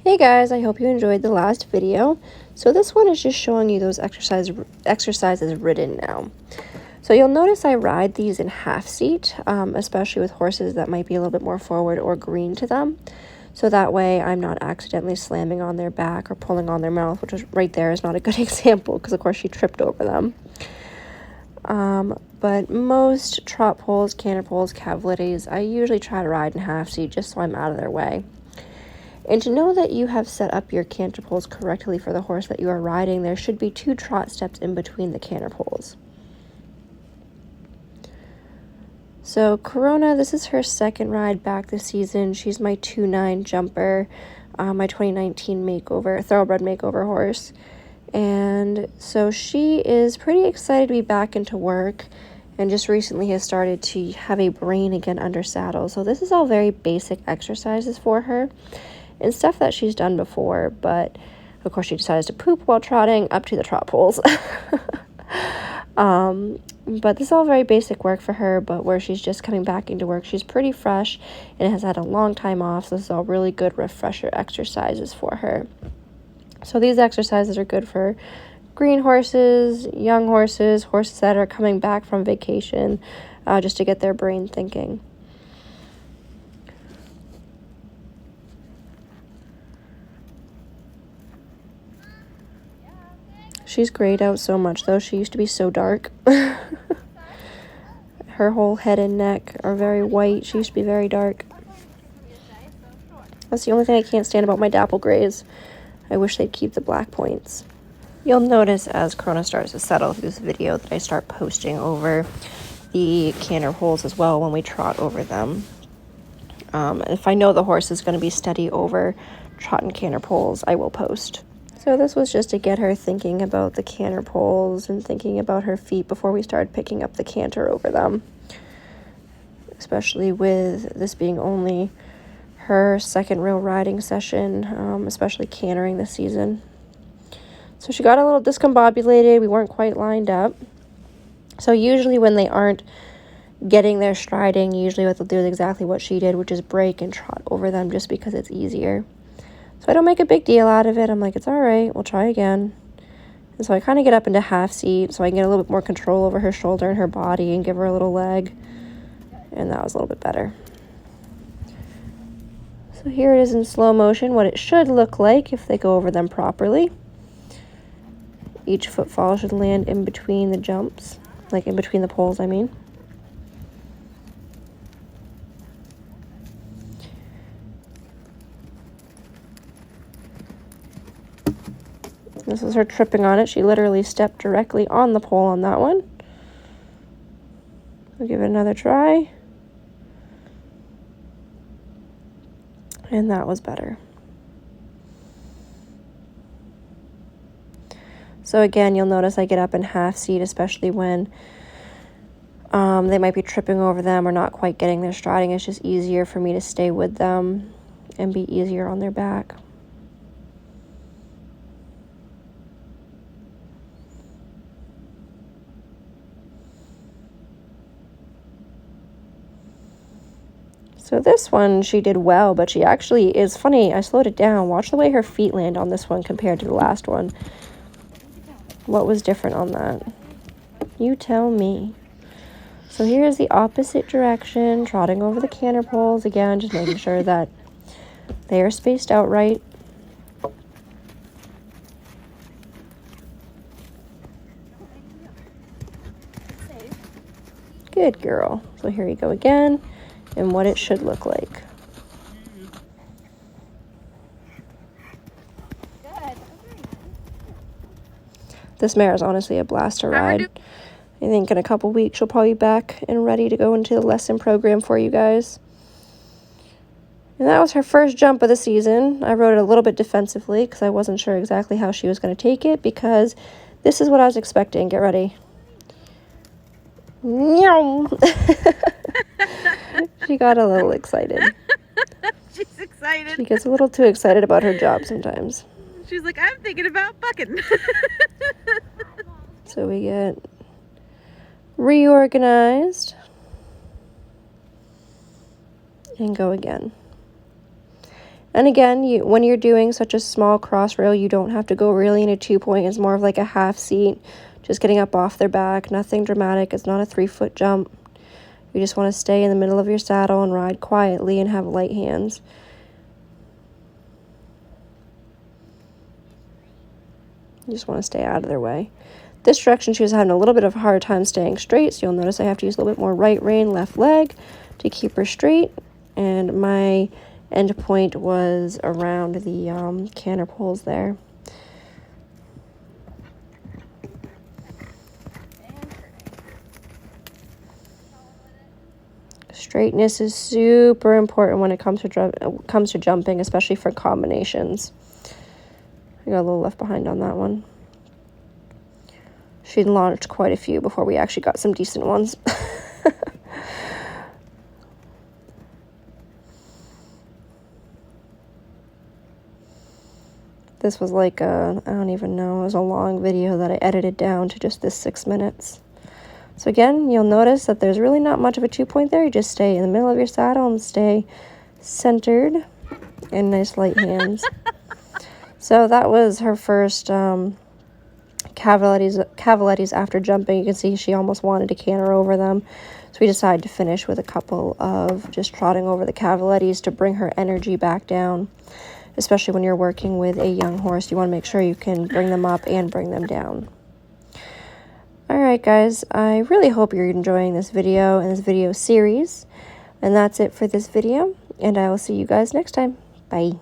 Hey guys, I hope you enjoyed the last video. So this one is just showing you those exercises written now. So you'll notice I ride these in half seat, especially with horses that might be a little bit more forward or green to them. So that way I'm not accidentally slamming on their back or pulling on their mouth, which is right there is not a good example because of course she tripped over them. But most trot poles, canter poles, cavaliers, I usually try to ride in half seat just so I'm out of their way. And to know that you have set up your canter poles correctly for the horse that you are riding, there should be 2 trot steps in between the canter poles. So Corona, this is her second ride back this season. She's my 2.9 jumper, my 2019 makeover, thoroughbred makeover horse. And so she is pretty excited to be back into work and just recently has started to have a brain again under saddle. So this is all very basic exercises for her and stuff that she's done before, but of course she decides to poop while trotting up to the trot poles. But this is all very basic work for her, but where she's just coming back into work, she's pretty fresh and has had a long time off, so this is all really good refresher exercises for her. So these exercises are good for green horses, young horses, horses that are coming back from vacation, just to get their brain thinking. She's grayed out so much, though. She used to be so dark. Her whole head and neck are very white. She used to be very dark. That's the only thing I can't stand about my dapple grays. I wish they'd keep the black points. You'll notice as Corona starts to settle through this video that I start posting over the canter holes as well when we trot over them. If I know the horse is going to be steady over trot and canter poles, I will post. So this was just to get her thinking about the canter poles and thinking about her feet before we started picking up the canter over them. Especially with this being only her second real riding session, especially cantering this season. So she got a little discombobulated. We weren't quite lined up. So usually when they aren't getting their striding, usually what they'll do is exactly what she did, which is break and trot over them just because it's easier. So I don't make a big deal out of it. I'm like, it's all right. We'll try again. And so I kind of get up into half seat so I can get a little bit more control over her shoulder and her body and give her a little leg. And that was a little bit better. So here it is in slow motion, what it should look like if they go over them properly. Each footfall should land in between the jumps, like in between the poles, I mean. This is her tripping on it. She literally stepped directly on the pole on that one. We'll give it another try. And that was better. So again, you'll notice I get up in half seat, especially when they might be tripping over them or not quite getting their striding. It's just easier for me to stay with them and be easier on their back. So this one, she did well, but she actually is funny. I slowed it down. Watch the way her feet land on this one compared to the last one. What was different on that? You tell me. So here's the opposite direction, trotting over the canter poles. Again, just making sure that they are spaced out right. Good girl. So here you go again, and what it should look like. This mare is honestly a blast to ride. I think in a couple weeks she'll probably be back and ready to go into the lesson program for you guys. And that was her first jump of the season. I rode it a little bit defensively because I wasn't sure exactly how she was going to take it, because this is what I was expecting. Get ready. She got a little excited. She's excited. She gets a little too excited about her job sometimes. She's like, I'm thinking about bucking. So we get reorganized and go again. And again, when you're doing such a small cross rail, you don't have to go really in a 2-point. It's more of like a half seat, just getting up off their back. Nothing dramatic. It's not a 3-foot jump. You just want to stay in the middle of your saddle and ride quietly and have light hands. You just want to stay out of their way. This direction, she was having a little bit of a hard time staying straight, so you'll notice I have to use a little bit more right rein, left leg to keep her straight. And my end point was around the canter poles there. Straightness is super important when it comes to jumping, especially for combinations. I got a little left behind on that one. She launched quite a few before we actually got some decent ones. This was like I don't even know, it was a long video that I edited down to just this 6 minutes. So again, you'll notice that there's really not much of a 2-point there. You just stay in the middle of your saddle and stay centered and nice light hands. So that was her first cavalettes after jumping. You can see she almost wanted to canter over them. So we decided to finish with a couple of just trotting over the cavalettes to bring her energy back down. Especially when you're working with a young horse, you want to make sure you can bring them up and bring them down. Alright guys, I really hope you're enjoying this video and this video series. And that's it for this video, and I will see you guys next time. Bye.